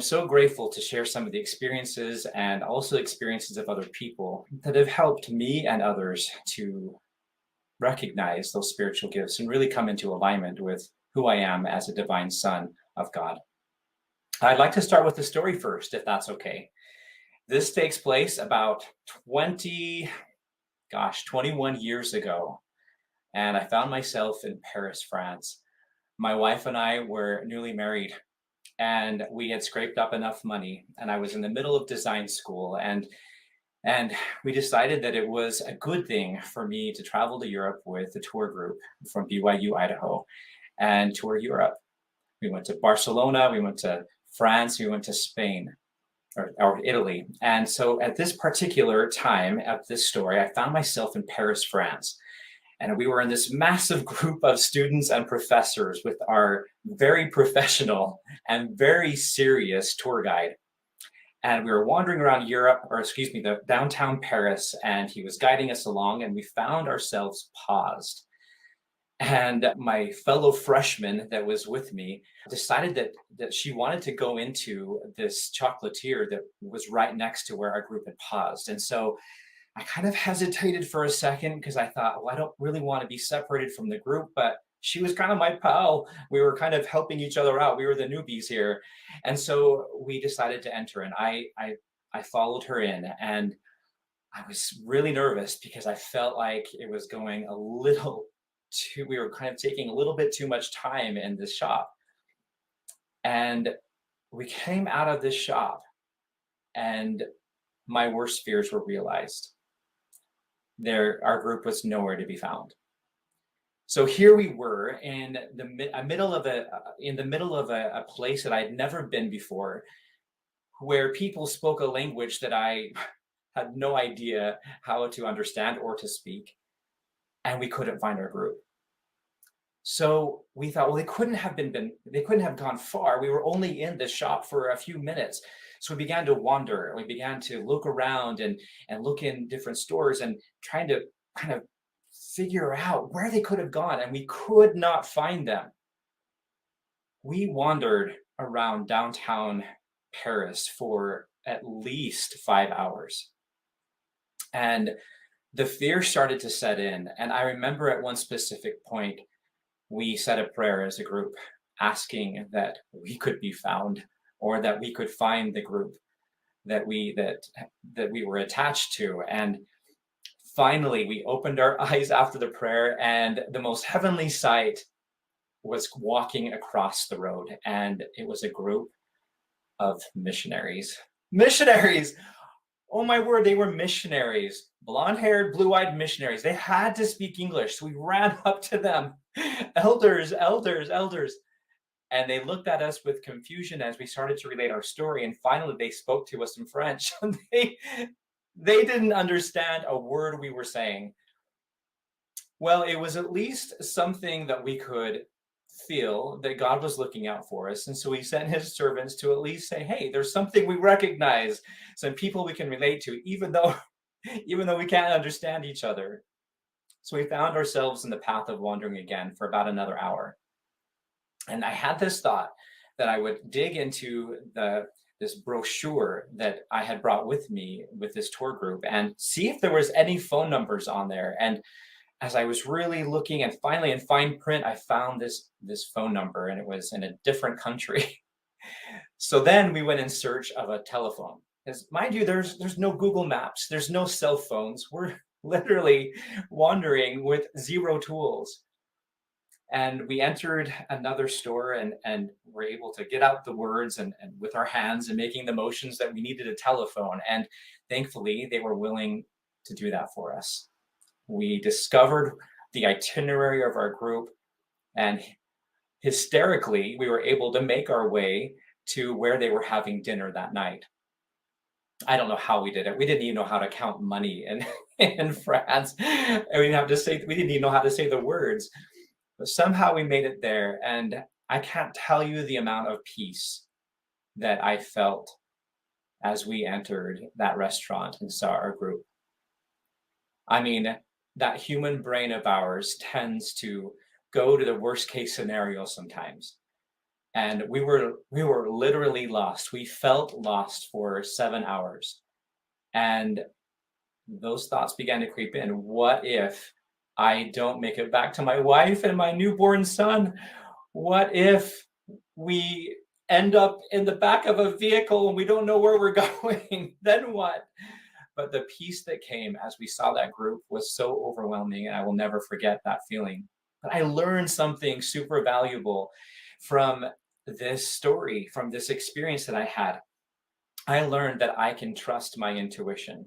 So grateful to share some of the experiences and also experiences of other people that have helped me and others to recognize those spiritual gifts and really come into alignment with who I am as a divine son of God. I'd like to start with the story first, if that's okay. This takes place about 21 years ago, and I found myself in Paris, France. My wife and I were newly married, and we had scraped up enough money, and I was in the middle of design school, and we decided that it was a good thing for me to travel to Europe with a tour group from BYU Idaho and tour Europe. We went to Barcelona, we went to France, we went to Spain, or Italy. And so at this particular time of this story, I found myself in Paris, France. And we were in this massive group of students and professors with our very professional and very serious tour guide. And we were wandering around Europe, or excuse me, the downtown Paris, and he was guiding us along, and we found ourselves paused. And my fellow freshman that was with me decided that she wanted to go into this chocolatier that was right next to where our group had paused. And so I kind of hesitated for a second because I thought, well, I don't really want to be separated from the group, but she was kind of my pal. We were kind of helping each other out. We were the newbies here. And so we decided to enter, and I followed her in, and I was really nervous because I felt like it was going a little too, we were kind of taking a little bit too much time in this shop. And we came out of this shop, and my worst fears were realized. Our group was nowhere to be found. So here we were in the middle of a place that I'd never been before, where people spoke a language that I had no idea how to understand or to speak, and we couldn't find our group. So we thought, well, they couldn't have gone far. We were only in the shop for a few minutes. So we began to wander. We began to look around and look in different stores and trying to kind of figure out where they could have gone, and we could not find them. We wandered around downtown Paris for at least 5 hours. And the fear started to set in. And I remember at one specific point, we said a prayer as a group, asking that we could be found, or that we could find the group that we were attached to. And finally, we opened our eyes after the prayer, and the most heavenly sight was walking across the road, and it was a group of missionaries. Missionaries! Oh my word, they were missionaries. Blonde-haired, blue-eyed missionaries. They had to speak English, so we ran up to them. Elders, elders, elders. And they looked at us with confusion as we started to relate our story, and finally they spoke to us in French. They didn't understand a word we were saying. Well, it was at least something that we could feel that God was looking out for us. And so he sent his servants to at least say, hey, there's something we recognize, some people we can relate to, even though we can't understand each other. So we found ourselves in the path of wandering again for about another hour. And I had this thought that I would dig into this brochure that I had brought with me with this tour group and see if there was any phone numbers on there. And as I was really looking, and finally in fine print, I found this phone number, and it was in a different country. So then we went in search of a telephone. Because mind you, there's no Google Maps, there's no cell phones. We're literally wandering with zero tools. And we entered another store and were able to get out the words and with our hands and making the motions that we needed a telephone. And thankfully, they were willing to do that for us. We discovered the itinerary of our group, and hysterically, we were able to make our way to where they were having dinner that night. I don't know how we did it. We didn't even know how to count money in France. And we didn't even know how to say the words. But somehow we made it there, and I can't tell you the amount of peace that I felt as we entered that restaurant and saw our group. I mean, that human brain of ours tends to go to the worst case scenario sometimes. And we were literally lost. We felt lost for 7 hours. And those thoughts began to creep in. What if I don't make it back to my wife and my newborn son? What if we end up in the back of a vehicle and we don't know where we're going? Then what? But the peace that came as we saw that group was so overwhelming, and I will never forget that feeling. But I learned something super valuable from this story, from this experience that I had. I learned that I can trust my intuition.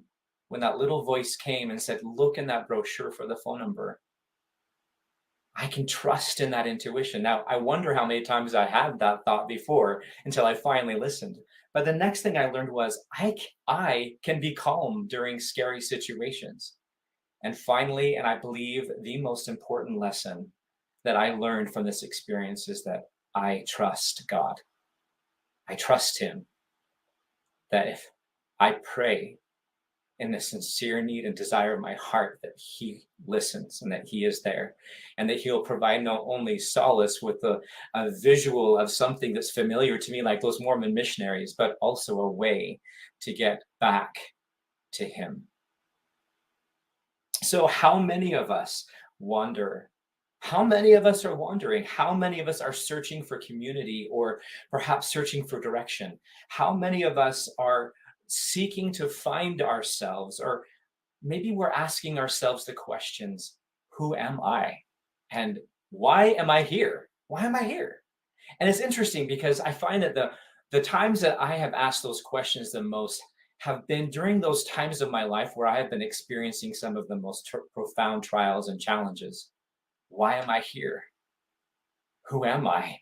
When that little voice came and said, "Look in that brochure for the phone number," I can trust in that intuition. Now, I wonder how many times I had that thought before until I finally listened. But the next thing I learned was I can be calm during scary situations. And finally, and I believe the most important lesson that I learned from this experience is that I trust God. I trust Him, that if I pray in the sincere need and desire of my heart, that He listens and that He is there, and that He'll provide not only solace with a visual of something that's familiar to me, like those Mormon missionaries, but also a way to get back to Him. So, how many of us wander? How many of us are wandering? How many of us are searching for community or perhaps searching for direction? How many of us are seeking to find ourselves, or maybe we're asking ourselves the questions, who am I? And why am I here? Why am I here? And it's interesting because I find that the times that I have asked those questions the most have been during those times of my life where I have been experiencing some of the most profound trials and challenges. Why am I here? Who am I?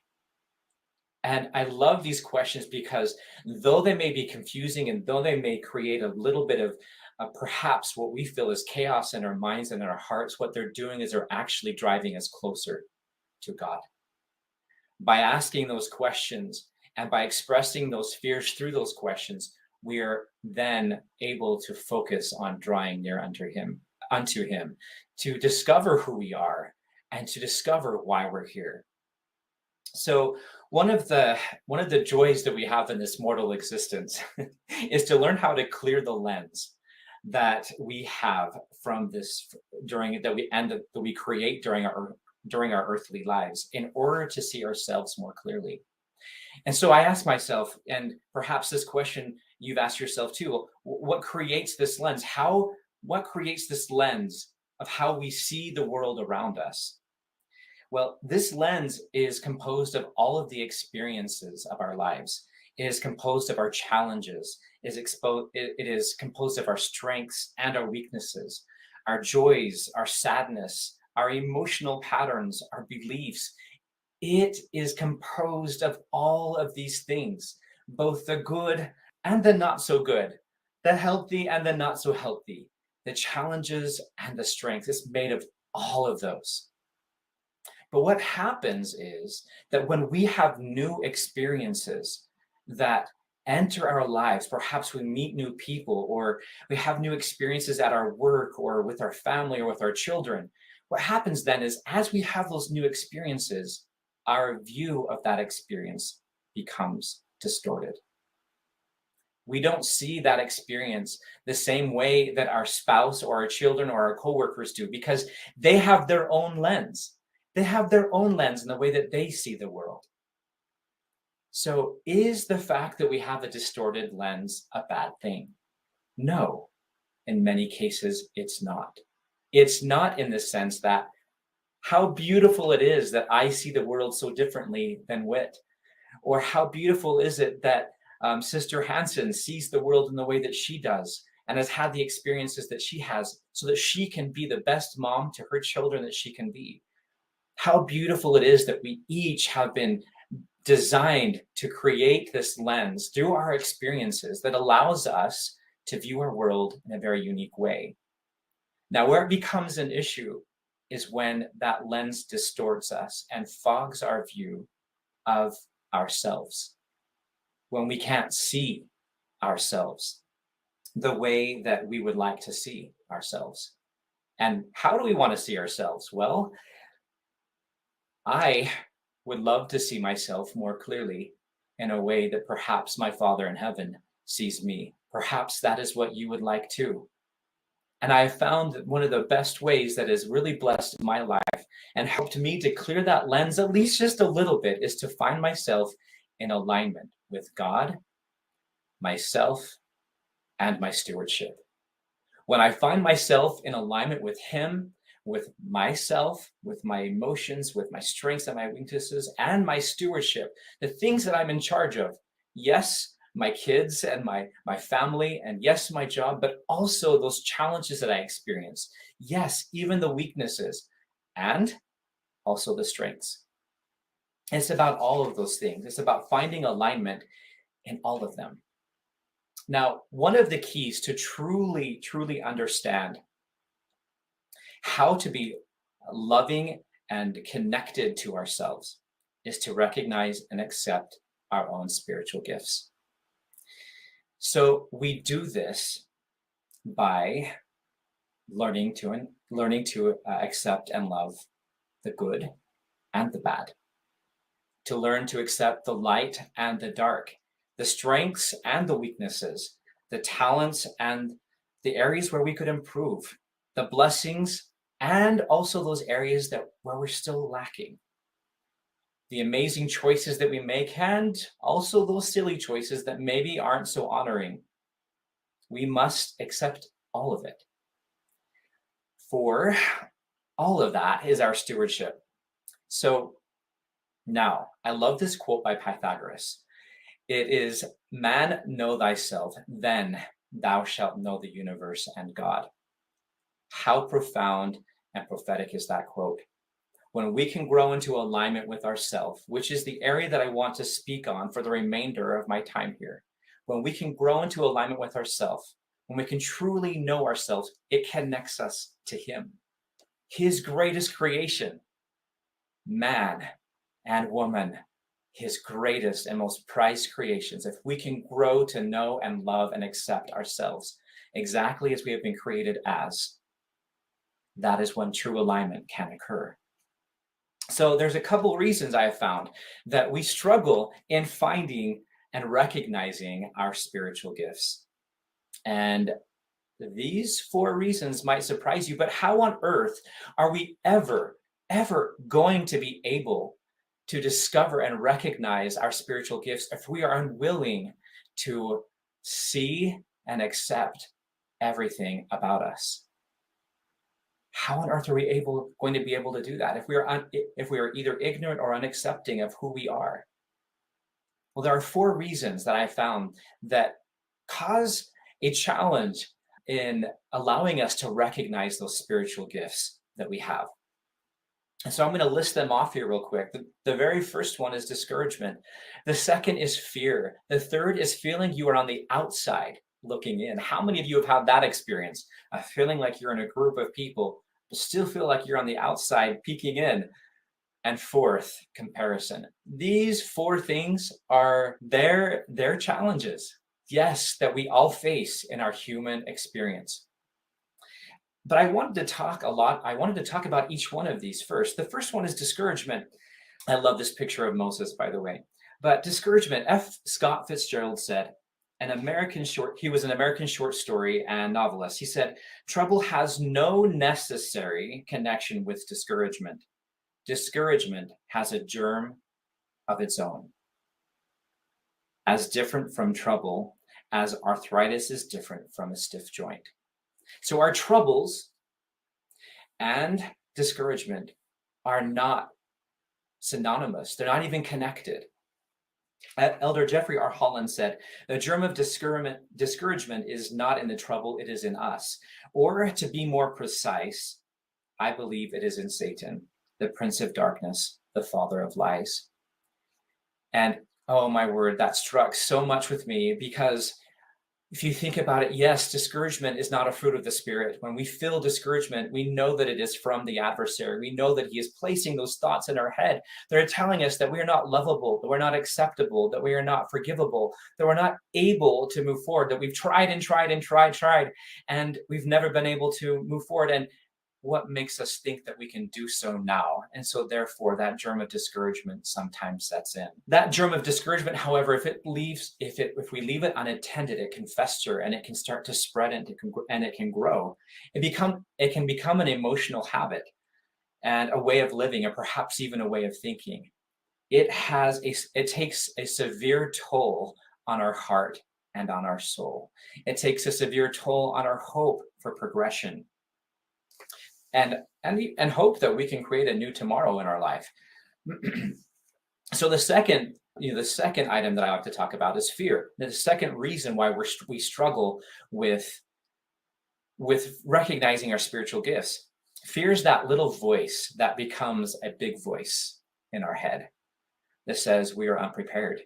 And I love these questions because though they may be confusing and though they may create a little bit of perhaps what we feel is chaos in our minds and in our hearts, what they're doing is they're actually driving us closer to God. By asking those questions and by expressing those fears through those questions, we are then able to focus on drawing near unto him, to discover who we are and to discover why we're here. So one of the joys that we have in this mortal existence is to learn how to clear the lens that we have from this during that we end that we create during our earthly lives in order to see ourselves more clearly. And so I ask myself, and perhaps this question you've asked yourself too, well, what creates this lens? What creates this lens of how we see the world around us? Well, this lens is composed of all of the experiences of our lives. It is composed of our challenges. It is composed of our strengths and our weaknesses, our joys, our sadness, our emotional patterns, our beliefs. It is composed of all of these things, both the good and the not so good, the healthy and the not so healthy, the challenges and the strengths. It's made of all of those. But what happens is that when we have new experiences that enter our lives, perhaps we meet new people or we have new experiences at our work or with our family or with our children, what happens then is as we have those new experiences, our view of that experience becomes distorted. We don't see that experience the same way that our spouse or our children or our coworkers do because they have their own lens. They have their own lens in the way that they see the world. So, is the fact that we have a distorted lens a bad thing? No. In many cases, it's not. It's not in the sense that how beautiful it is that I see the world so differently than Wit, or how beautiful is it that Sister Hansen sees the world in the way that she does and has had the experiences that she has so that she can be the best mom to her children that she can be. How beautiful it is that we each have been designed to create this lens through our experiences that allows us to view our world in a very unique way. Now, where it becomes an issue is when that lens distorts us and fogs our view of ourselves, when we can't see ourselves the way that we would like to see ourselves. And how do we want to see ourselves? Well, I would love to see myself more clearly in a way that perhaps my Father in heaven sees me. Perhaps that is what you would like too. And I have found that one of the best ways that has really blessed my life and helped me to clear that lens, at least just a little bit, is to find myself in alignment with God, myself, and my stewardship. When I find myself in alignment with Him, with myself, with my emotions, with my strengths and my weaknesses, and my stewardship, the things that I'm in charge of, yes, my kids and my family, and yes, my job, but also those challenges that I experience. Yes, even the weaknesses, and also the strengths. It's about all of those things. It's about finding alignment in all of them. Now, one of the keys to truly understand how to be loving and connected to ourselves is to recognize and accept our own spiritual gifts. So we do this by learning to accept and love the good and the bad, to learn to accept the light and the dark, the strengths and the weaknesses, the talents and the areas where we could improve, the blessings and also those areas where we're still lacking, the amazing choices that we make and also those silly choices that maybe aren't so honoring. We must accept all of it. For all of that is our stewardship. So now, I love this quote by Pythagoras. It is, "Man, know thyself, then thou shalt know the universe and God." How profound and prophetic is that quote? When we can grow into alignment with ourself, which is the area that I want to speak on for the remainder of my time here, when we can grow into alignment with ourself, when we can truly know ourselves, it connects us to Him, His greatest creation, man and woman, His greatest and most prized creations. If we can grow to know and love and accept ourselves exactly as we have been created as, that is when true alignment can occur. So there's a couple reasons I have found that we struggle in finding and recognizing our spiritual gifts. And these 4 reasons might surprise you, but how on earth are we ever going to be able to discover and recognize our spiritual gifts if we are unwilling to see and accept everything about us? How on earth are we going to be able to do that if we are either ignorant or unaccepting of who we are? Well, there are 4 reasons that I found that cause a challenge in allowing us to recognize those spiritual gifts that we have. And so I'm going to list them off here real quick. The very first one is discouragement. The second is fear. The third is feeling you are on the outside looking in. How many of you have had that experience? Feeling like you're in a group of people, but still feel like you're on the outside peeking in. And fourth, comparison. These 4 things are their challenges, yes, that we all face in our human experience. But I wanted to talk about each one of these first. The first one is discouragement. I love this picture of Moses, by the way. But discouragement, F. Scott Fitzgerald said, he was an American short story and novelist. He said, "Trouble has no necessary connection with discouragement. Discouragement has a germ of its own. As different from trouble as arthritis is different from a stiff joint." So our troubles and discouragement are not synonymous. They're not even connected. Elder Jeffrey R. Holland said, "The germ of discouragement is not in the trouble, it is in us." Or to be more precise, I believe it is in Satan, the prince of darkness, the father of lies. And oh my word, that struck so much with me, because if you think about it, yes, discouragement is not a fruit of the Spirit. When we feel discouragement, we know that it is from the adversary. We know that he is placing those thoughts in our head that are telling us that we are not lovable, that we're not acceptable, that we are not forgivable, that we're not able to move forward, that we've tried and tried and tried, and we've never been able to move forward. And what makes us think that we can do so now? And so therefore that germ of discouragement sometimes sets in. That germ of discouragement, however, if we leave it unattended, it can fester and it can start to spread and it can grow. It can become an emotional habit and a way of living, and perhaps even a way of thinking. It takes a severe toll on our heart and on our soul. It takes a severe toll on our hope for progression and hope that we can create a new tomorrow in our life. So the second item that I like to talk about is fear. The second reason why we struggle with recognizing our spiritual gifts. Fear is that little voice that becomes a big voice in our head that says we are unprepared,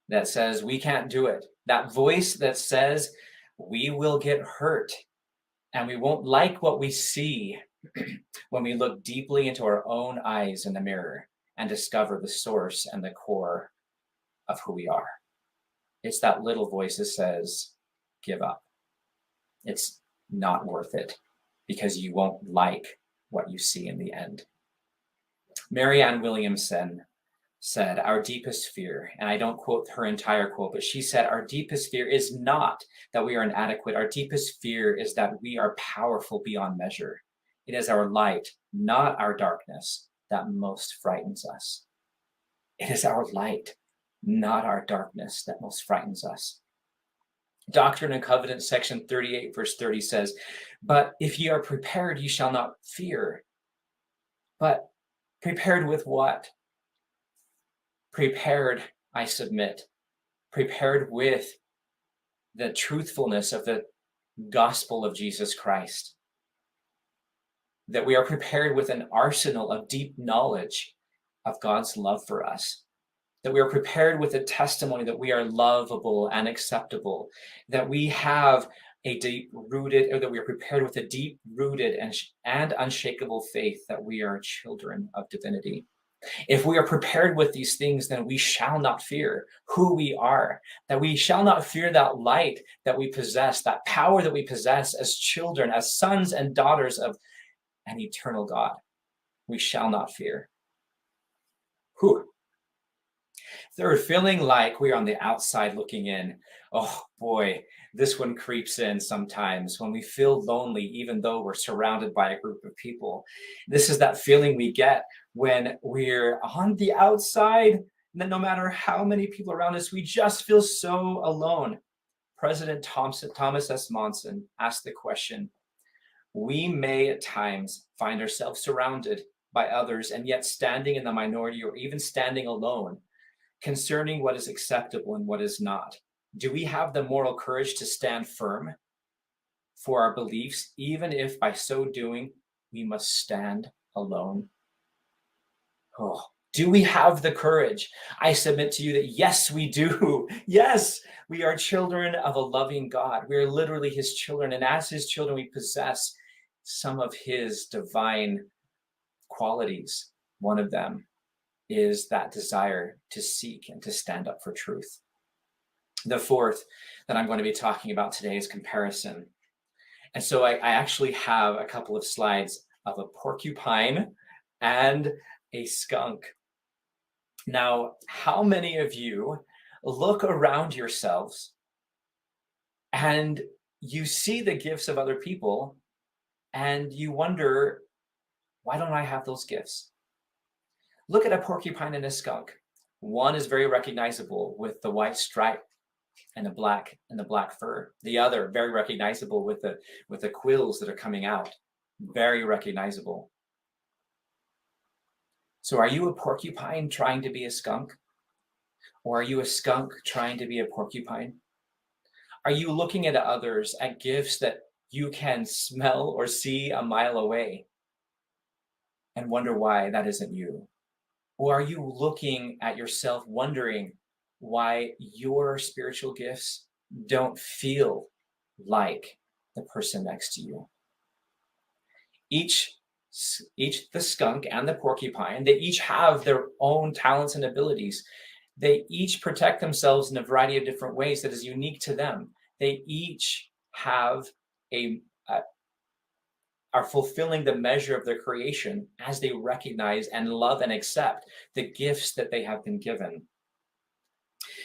that says we can't do it, that voice that says we will get hurt and we won't like what we see when we look deeply into our own eyes in the mirror and discover the source and the core of who we are. It's that little voice that says, give up. It's not worth it because you won't like what you see in the end. Marianne Williamson said, our deepest fear, and I don't quote her entire quote, but she said, our deepest fear is not that we are inadequate. Our deepest fear is that we are powerful beyond measure. It is our light, not our darkness, that most frightens us. It is our light, not our darkness, that most frightens us. Doctrine and Covenants, section 38, verse 30 says, but if ye are prepared, ye shall not fear. But prepared with what? Prepared, I submit, prepared with the truthfulness of the gospel of Jesus Christ. That we are prepared with an arsenal of deep knowledge of God's love for us. That we are prepared with a testimony that we are lovable and acceptable. That we have a deep-rooted, or that we are prepared with a deep-rooted and unshakable faith that we are children of divinity. If we are prepared with these things, then we shall not fear who we are, that we shall not fear that light that we possess, that power that we possess as children, as sons and daughters of an eternal God. We shall not fear. Whew. Third, feeling like we are on the outside looking in. Oh boy, this one creeps in sometimes when we feel lonely, even though we're surrounded by a group of people. This is that feeling we get when we're on the outside, and then no matter how many people around us, we just feel so alone. President Thomas S. Monson asked the question, we may at times find ourselves surrounded by others and yet standing in the minority or even standing alone concerning what is acceptable and what is not. Do we have the moral courage to stand firm for our beliefs, even if by so doing we must stand alone? Oh, do we have the courage? I submit to you that yes, we do. Yes, we are children of a loving God. We are literally his children. And as his children, we possess some of his divine qualities. One of them is that desire to seek and to stand up for truth. The fourth that I'm going to be talking about today is comparison. And so I actually have a couple of slides of a porcupine and a skunk. Now, how many of you look around yourselves and you see the gifts of other people and you wonder, why don't I have those gifts? Look at a porcupine and a skunk. One is very recognizable with the white stripe and the black fur. The other very recognizable with the quills that are coming out. Very recognizable. So are you a porcupine trying to be a skunk? Or are you a skunk trying to be a porcupine? Are you looking at others, at gifts that you can smell or see a mile away and wonder why that isn't you? Or are you looking at yourself wondering why your spiritual gifts don't feel like the person next to you? Each the skunk and the porcupine, they each have their own talents and abilities. They each protect themselves in a variety of different ways that is unique to them. They each have a are fulfilling the measure of their creation as they recognize and love and accept the gifts that they have been given.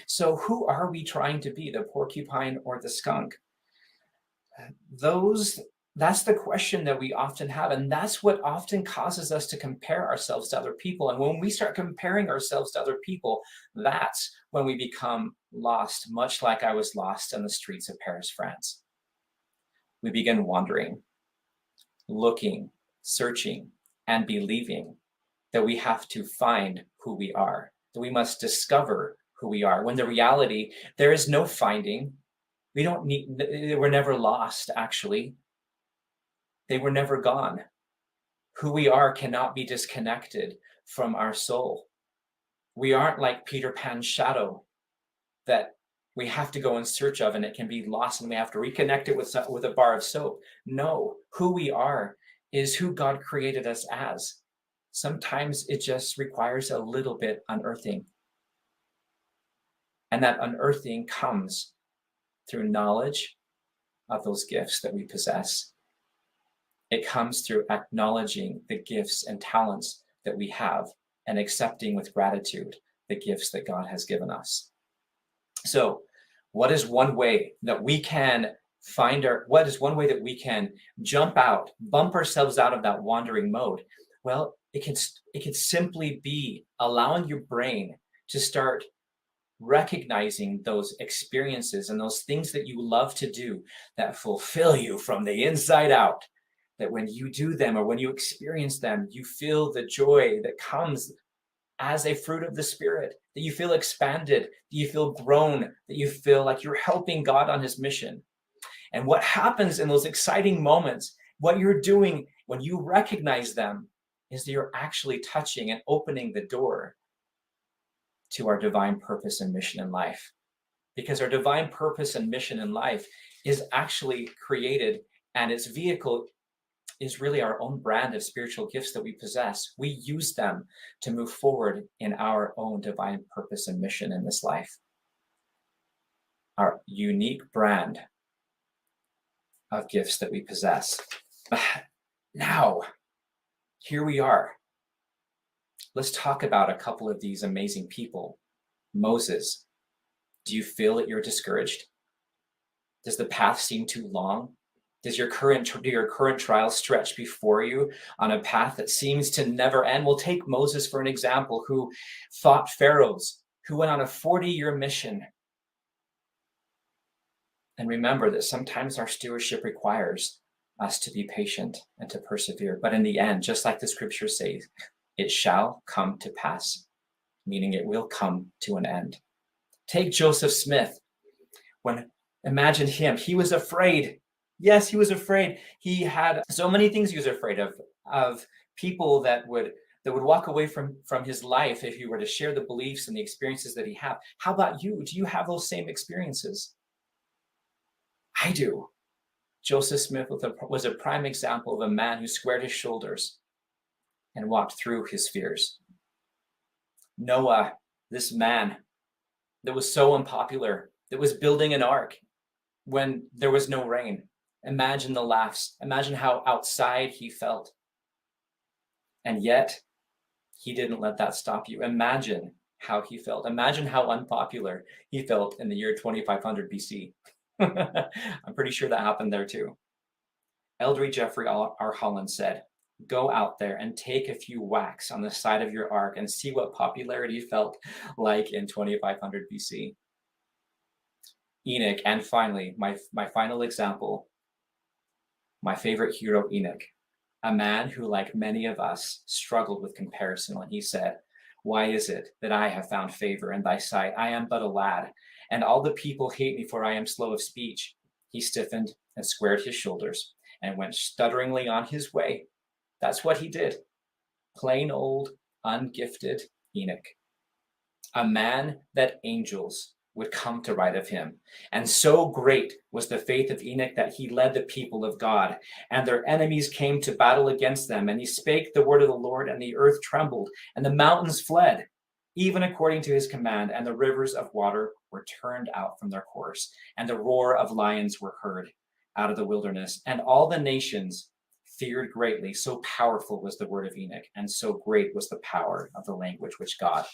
So, who are we trying to be, the porcupine or the skunk? Those that's the question that we often have, and that's what often causes us to compare ourselves to other people. And when we start comparing ourselves to other people, that's when we become lost, much like I was lost on the streets of Paris, France. We begin wandering, looking, searching, and believing that we have to find who we are, that we must discover who we are, when the reality, there is no finding. We don't need, we're never lost, actually. They were never gone. Who we are cannot be disconnected from our soul. We aren't like Peter Pan's shadow that we have to go in search of and it can be lost and we have to reconnect it with a bar of soap. No, who we are is who God created us as. Sometimes it just requires a little bit unearthing. And that unearthing comes through knowledge of those gifts that we possess. It comes through acknowledging the gifts and talents that we have and accepting with gratitude the gifts that God has given us. So, what is one way that we can jump out, bump ourselves out of that wandering mode? Well, it can simply be allowing your brain to start recognizing those experiences and those things that you love to do that fulfill you from the inside out. That when you do them or when you experience them, you feel the joy that comes as a fruit of the Spirit, that you feel expanded, that you feel grown, that you feel like you're helping God on his mission. And what happens in those exciting moments, what you're doing when you recognize them, is that you're actually touching and opening the door to our divine purpose and mission in life. Because our divine purpose and mission in life is actually created, and its vehicle is really our own brand of spiritual gifts that we possess. We use them to move forward in our own divine purpose and mission in this life. Our unique brand of gifts that we possess. Now, here we are. Let's talk about a couple of these amazing people. Moses. Do you feel that you're discouraged? Does the path seem too long? Do your current trials stretch before you on a path that seems to never end? We'll take Moses for an example, who fought pharaohs, who went on a 40-year mission. And remember that sometimes our stewardship requires us to be patient and to persevere. But in the end, just like the scripture says, it shall come to pass, meaning it will come to an end. Take Joseph Smith. Imagine him. He was afraid. Yes, he was afraid. He had so many things he was afraid of people that would walk away from his life if he were to share the beliefs and the experiences that he had. How about you? Do you have those same experiences? I do. Joseph Smith was a prime example of a man who squared his shoulders and walked through his fears. Noah, this man that was so unpopular, that was building an ark when there was no rain. Imagine the laughs. Imagine how outside he felt. And yet, he didn't let that stop you. Imagine how he felt. Imagine how unpopular he felt in the year 2500 BC. I'm pretty sure that happened there too. Elder Jeffrey R. Holland said, "Go out there and take a few whacks on the side of your ark and see what popularity felt like in 2500 BC. Enoch, and finally, my final example, my favorite hero, Enoch, a man who, like many of us, struggled with comparison when he said, 'Why is it that I have found favor in thy sight? I am but a lad, and all the people hate me, for I am slow of speech.' He stiffened and squared his shoulders and went stutteringly on his way." That's what he did. Plain old, ungifted Enoch. A man that angels would come to write of him. And so great was the faith of Enoch that he led the people of God, and their enemies came to battle against them. And he spake the word of the Lord, and the earth trembled, and the mountains fled, even according to his command, and the rivers of water were turned out from their course, and the roar of lions were heard out of the wilderness, and all the nations feared greatly. So powerful was the word of Enoch, and so great was the power of the language which God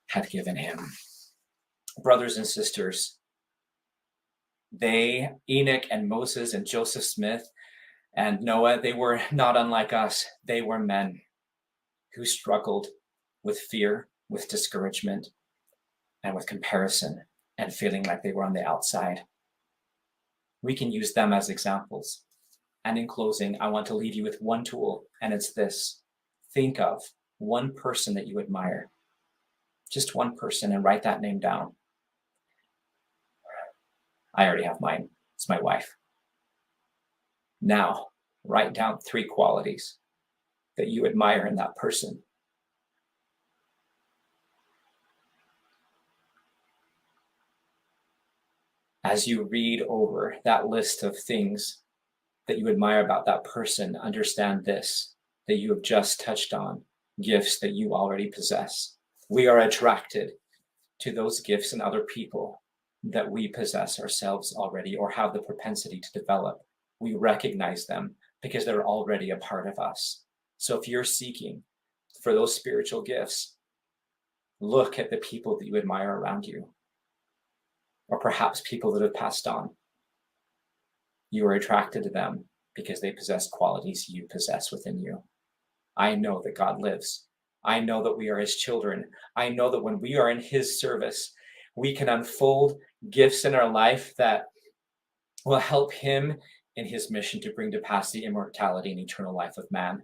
had given him. Brothers and sisters, Enoch and Moses and Joseph Smith and Noah, they were not unlike us. They were men who struggled with fear, with discouragement, and with comparison, and feeling like they were on the outside. We can use them as examples. And in closing, I want to leave you with one tool, and it's this. Think of one person that you admire. Just one person, and write that name down. I already have mine. It's my wife. Now, write down 3 qualities that you admire in that person. As you read over that list of things that you admire about that person, understand this, that you have just touched on gifts that you already possess. We are attracted to those gifts in other people that we possess ourselves already or have the propensity to develop. We recognize them because they're already a part of us. So if you're seeking for those spiritual gifts, look at the people that you admire around you, or perhaps people that have passed on. You are attracted to them because they possess qualities you possess within you. I know that God lives. I know that we are his children. I know that when we are in his service, we can unfold gifts in our life that will help him in his mission to bring to pass the immortality and eternal life of man.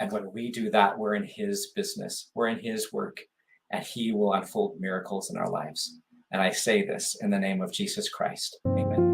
And when we do that, we're in his business, we're in his work, and he will unfold miracles in our lives. And I say this in the name of Jesus Christ. Amen.